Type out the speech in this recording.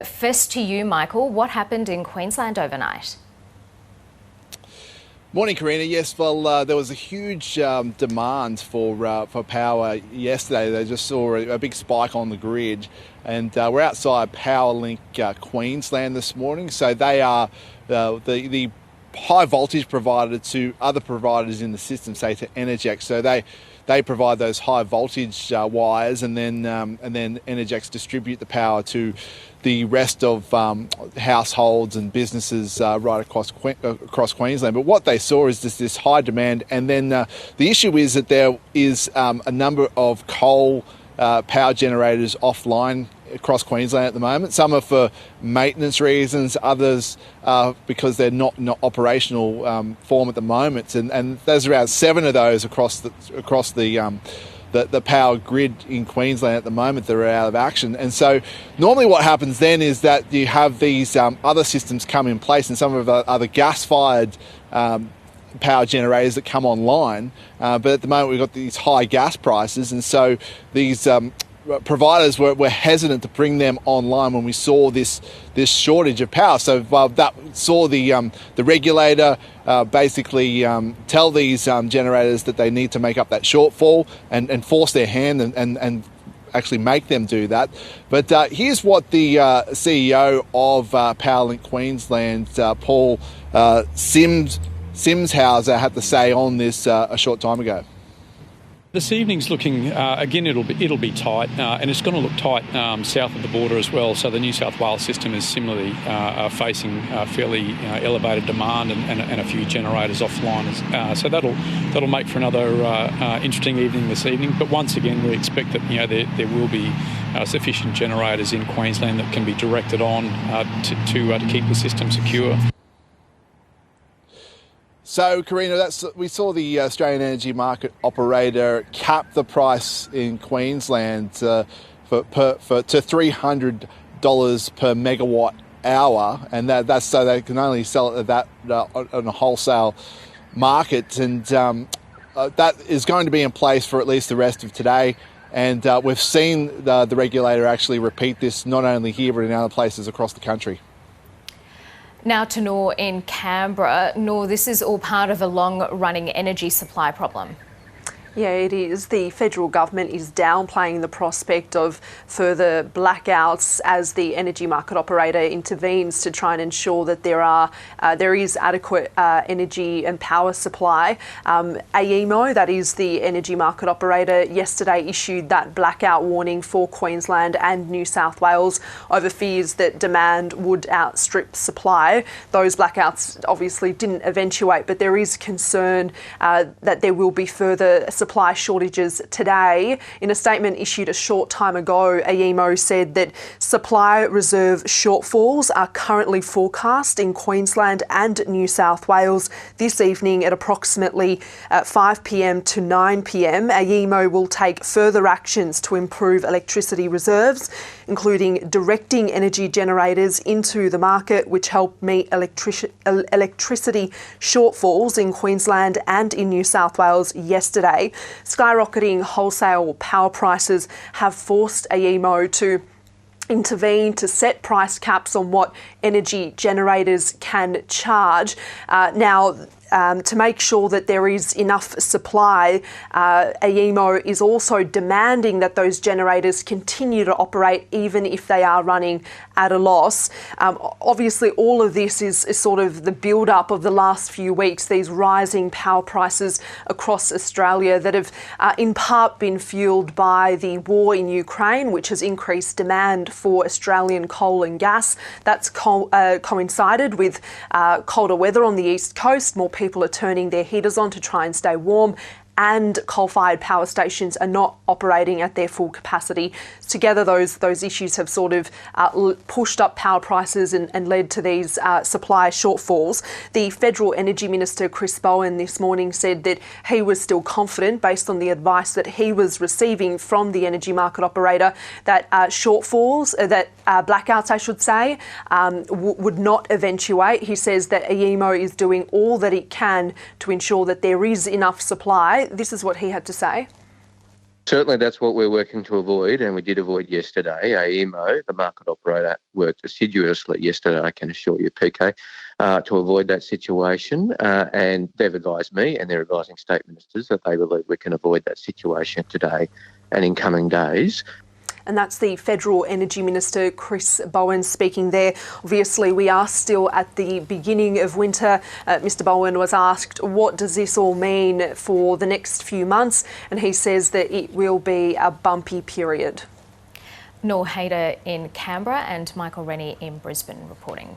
First to you, Michael, what happened in Queensland overnight? Morning, Karina. Yes, well, there was a huge demand for power yesterday. They just saw a big spike on the grid, and we're outside Powerlink Queensland this morning. So they are the high voltage provider to other providers in the system, say to Energex. So they provide those high voltage wires, and then Energex distribute the power to the rest of households and businesses right across Queensland. But what they saw is this high demand, and then the issue is that there is a number of coal power generators offline across Queensland at the moment. Some are for maintenance reasons, others because they're not operational form at the moment, and there's around 7 of those across the power grid in Queensland at the moment that are out of action. And so normally what happens then is that you have these other systems come in place, and some of the other gas-fired power generators that come online, but at the moment we've got these high gas prices, and so these providers were hesitant to bring them online when we saw this shortage of power. So that saw the regulator basically tell these generators that they need to make up that shortfall and force their hand and actually make them do that. But here's what the CEO of Powerlink Queensland, Paul Simshauser, had to say on this a short time ago. This evening's looking, again, it'll be tight, and it's going to look tight south of the border as well. So the New South Wales system is similarly facing fairly elevated demand and a few generators offline. So that'll make for another interesting evening this evening. But once again, we expect that there will be sufficient generators in Queensland that can be directed on to keep the system secure. So, Karina, we saw the Australian Energy Market Operator cap the price in Queensland to $300 per megawatt hour, and that's so they can only sell it at that on a wholesale market, and that is going to be in place for at least the rest of today. And we've seen the regulator actually repeat this not only here but in other places across the country. Now to Noor in Canberra. Noor, this is all part of a long-running energy supply problem. Yeah, it is. The federal government is downplaying the prospect of further blackouts as the energy market operator intervenes to try and ensure that there is adequate energy and power supply. AEMO, that is the energy market operator, yesterday issued that blackout warning for Queensland and New South Wales over fears that demand would outstrip supply. Those blackouts obviously didn't eventuate, but there is concern that there will be further supply shortages today. In a statement issued a short time ago, AEMO said that supply reserve shortfalls are currently forecast in Queensland and New South Wales this evening at approximately 5 p.m. to 9 p.m. AEMO will take further actions to improve electricity reserves, including directing energy generators into the market, which help meet electricity shortfalls in Queensland and in New South Wales yesterday. Skyrocketing wholesale power prices have forced AEMO to intervene to set price caps on what energy generators can charge. To make sure that there is enough supply, AEMO is also demanding that those generators continue to operate even if they are running at a loss. Obviously, all of this is sort of the build-up of the last few weeks, these rising power prices across Australia that have in part been fueled by the war in Ukraine, which has increased demand for Australian coal and gas. That's coincided with colder weather on the east coast. More people are turning their heaters on to try and stay warm, and coal-fired power stations are not operating at their full capacity. Together, those issues have sort of pushed up power prices and led to these supply shortfalls. The Federal Energy Minister, Chris Bowen, this morning said that he was still confident, based on the advice that he was receiving from the energy market operator, that blackouts, I should say, would not eventuate. He says that AEMO is doing all that it can to ensure that there is enough supply. This is what he had to say. Certainly that's what we're working to avoid, and we did avoid yesterday. AEMO, the market operator, worked assiduously yesterday, I can assure you, PK, to avoid that situation, and they've advised me, and they're advising state ministers, that they believe we can avoid that situation today and in coming days. And that's the Federal Energy Minister, Chris Bowen, speaking there. Obviously, we are still at the beginning of winter. Mr Bowen was asked, what does this all mean for the next few months? And he says that it will be a bumpy period. Noor Hayder in Canberra and Michael Rennie in Brisbane reporting.